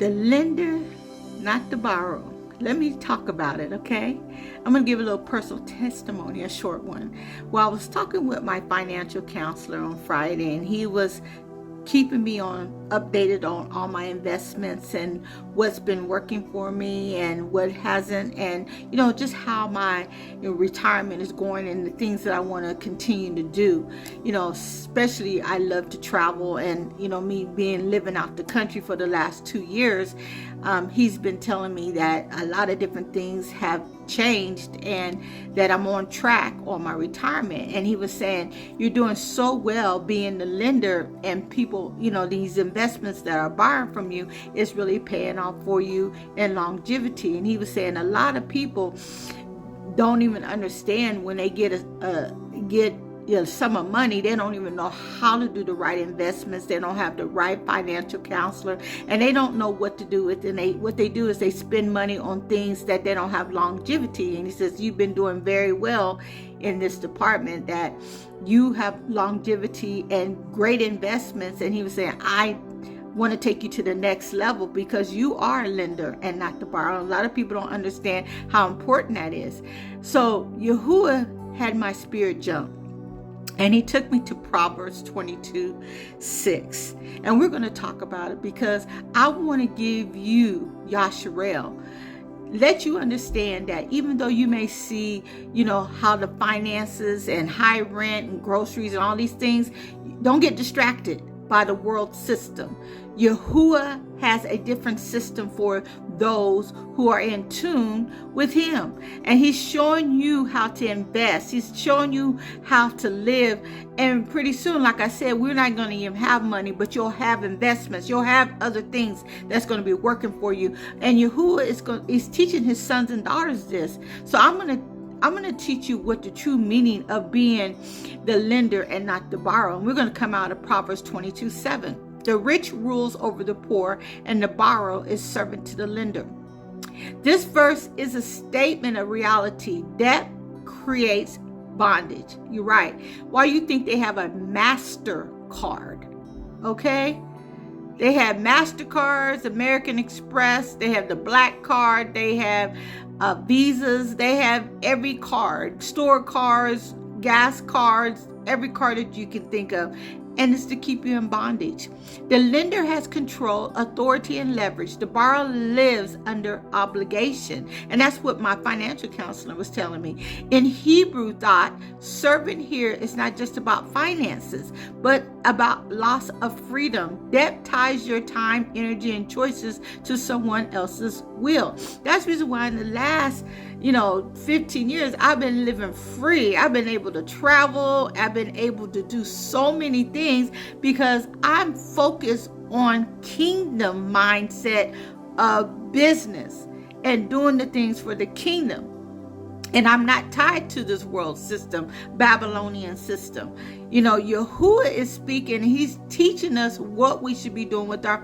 The lender, not the borrower. Let me talk about it, okay? I'm going to give a little personal testimony, a short one. Well, I was talking with my financial counselor on Friday, and he was keeping me updated on all my investments and what's been working for me and what hasn't, and just how my retirement is going and the things that I want to continue to do. Especially I love to travel, and me living out the country for the last 2 years, he's been telling me that a lot of different things have changed and that I'm on track on my retirement. And he was saying, you're doing so well being the lender, and people, these investments that are borrowing from you is really paying off for you in longevity. And he was saying a lot of people don't even understand when they get a sum of money, they don't even know how to do the right investments. They don't have the right financial counselor, and they don't know what to do with it. And what they do is they spend money on things that they don't have longevity. And he says, you've been doing very well in this department, that you have longevity and great investments. And he was saying, I want to take you to the next level because you are a lender and not the borrower. A lot of people don't understand how important that is. So Yahuwah had my spirit jump, and he took me to Proverbs 22:6. And we're going to talk about it because I want to give you, Yasharel, let you understand that even though you may see, how the finances and high rent and groceries and all these things, don't get distracted by the world system. Yahuwah has a different system for those who are in tune with him. And he's showing you how to invest. He's showing you how to live. And pretty soon, like I said, we're not going to even have money, but you'll have investments. You'll have other things that's going to be working for you. And Yahuwah is teaching his sons and daughters this. So I'm going to teach you what the true meaning of being the lender and not the borrower. And we're going to come out of Proverbs 22:7. The rich rules over the poor, and the borrower is servant to the lender. This verse is a statement of reality. Debt creates bondage. You're right. Why you think they have a MasterCard? Okay? They have MasterCards, American Express, they have the Black Card, they have Visas, they have every card, store cards, gas cards, every card that you can think of. And it's to keep you in bondage. The lender has control, authority, and leverage. The borrower lives under obligation. And that's what my financial counselor was telling me. In Hebrew thought, servant here is not just about finances, but about loss of freedom. Debt ties your time, energy, and choices to someone else's will. That's the reason why in the last 15 years, I've been living free. I've been able to travel. I've been able to do so many things because I'm focused on kingdom mindset of business and doing the things for the kingdom. And I'm not tied to this world system, Babylonian system. Yahuwah is speaking. He's teaching us what we should be doing with our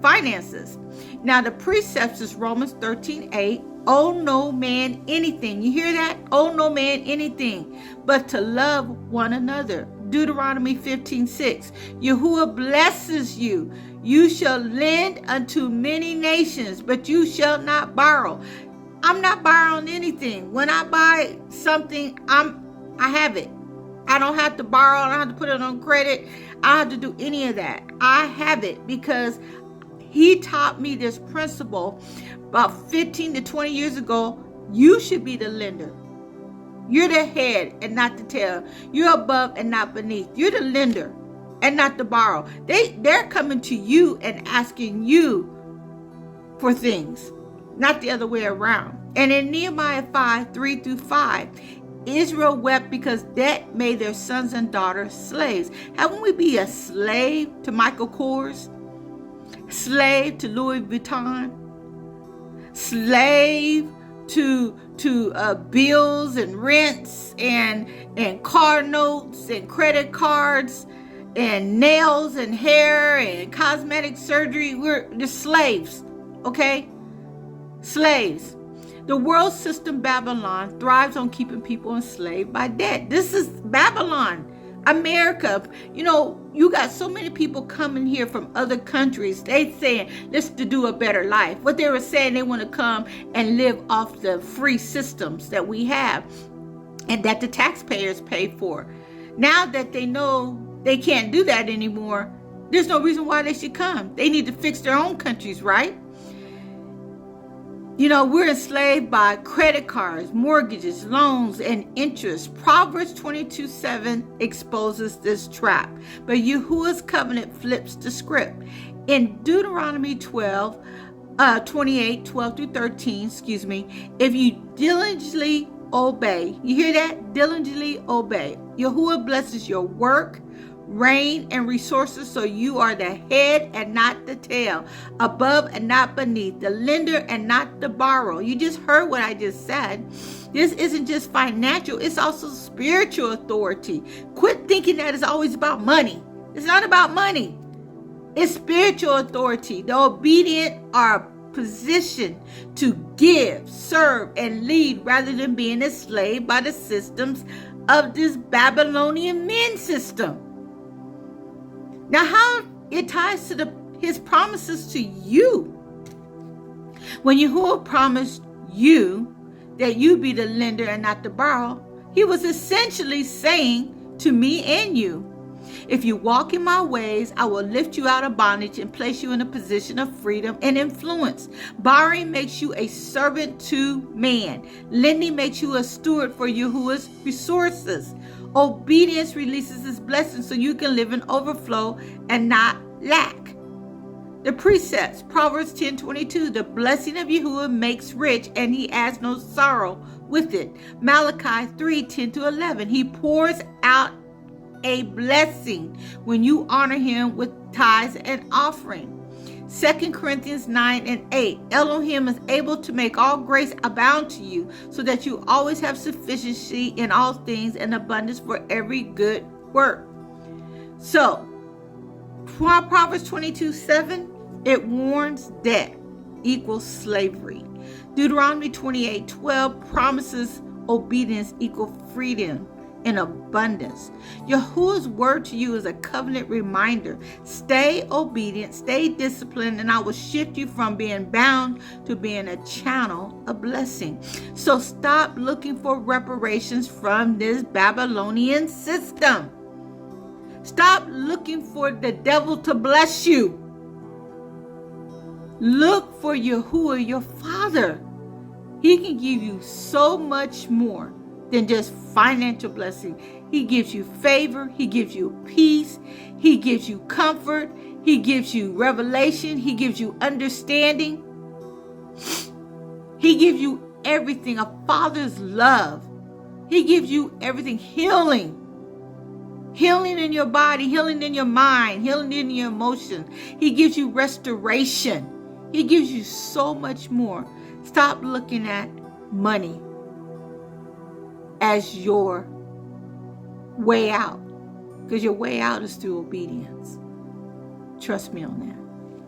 finances. Now, the precepts is Romans 13:8. Owe no man anything. You hear that? Owe no man anything, but to love one another. Deuteronomy 15:6. Yahuwah blesses you. You shall lend unto many nations, but you shall not borrow. I'm not borrowing anything. When I buy something, I have it. I don't have to borrow. I don't have to put it on credit. I don't have to do any of that. I have it because he taught me this principle about 15 to 20 years ago. You should be the lender. You're the head and not the tail. You're above and not beneath. You're the lender and not the borrower. They're coming to you and asking you for things, not the other way around. And in Nehemiah 5:3-5, Israel wept because debt made their sons and daughters slaves. Haven't we be a slave to Michael Kors? Slave to Louis Vuitton? Slave to bills and rents and car notes and credit cards and nails and hair and cosmetic surgery? We're just slaves, okay? Slaves. The world system Babylon thrives on keeping people enslaved by debt. This is Babylon. America, you got so many people coming here from other countries. They saying, let's to do a better life. What they were saying, they want to come and live off the free systems that we have and that the taxpayers pay for. Now that they know they can't do that anymore, there's no reason why they should come. They need to fix their own countries, right? We're enslaved by credit cards, mortgages, loans, and interest. Proverbs 22:7 exposes this trap. But Yahuwah's covenant flips the script. In Deuteronomy 28, 12 through 13, if you diligently obey, you hear that? Diligently obey. Yahuwah blesses your work, rain, and resources, so you are the head and not the tail, above and not beneath, the lender and not the borrower. You just heard what I just said. This isn't just financial, it's also spiritual authority. Quit thinking that it's always about money. It's not about money. It's spiritual authority. The obedient are positioned to give, serve, and lead rather than being enslaved by the systems of this Babylonian men system. Now, how it ties to his promises to you. When Yahuwah promised you that you be the lender and not the borrower, he was essentially saying to me and you, if you walk in my ways, I will lift you out of bondage and place you in a position of freedom and influence. Borrowing makes you a servant to man. Lending makes you a steward for Yahuwah's resources. Obedience releases his blessings so you can live in overflow and not lack. The precepts, Proverbs 10:22, the blessing of Yahuwah makes rich and he adds no sorrow with it. Malachi 3:10-11, he pours out a blessing when you honor him with tithes and offering. 2 Corinthians 9:8, Elohim is able to make all grace abound to you so that you always have sufficiency in all things and abundance for every good work. So, Proverbs 22:7, it warns debt equals slavery. Deuteronomy 28:12 promises obedience equals freedom in abundance. Yahuwah's word to you is a covenant reminder. Stay obedient, stay disciplined, and I will shift you from being bound to being a channel of blessing. So stop looking for reparations from this Babylonian system. Stop looking for the devil to bless you. Look for Yahuwah, your Father. He can give you so much more than just financial blessing. He gives you favor. He gives you peace. He gives you comfort. He gives you revelation. He gives you understanding. He gives you everything, a father's love. He gives you everything, healing. Healing in your body, healing in your mind, healing in your emotions. He gives you restoration. He gives you so much more. Stop looking at money as your way out, because your way out is through obedience. Trust me on that.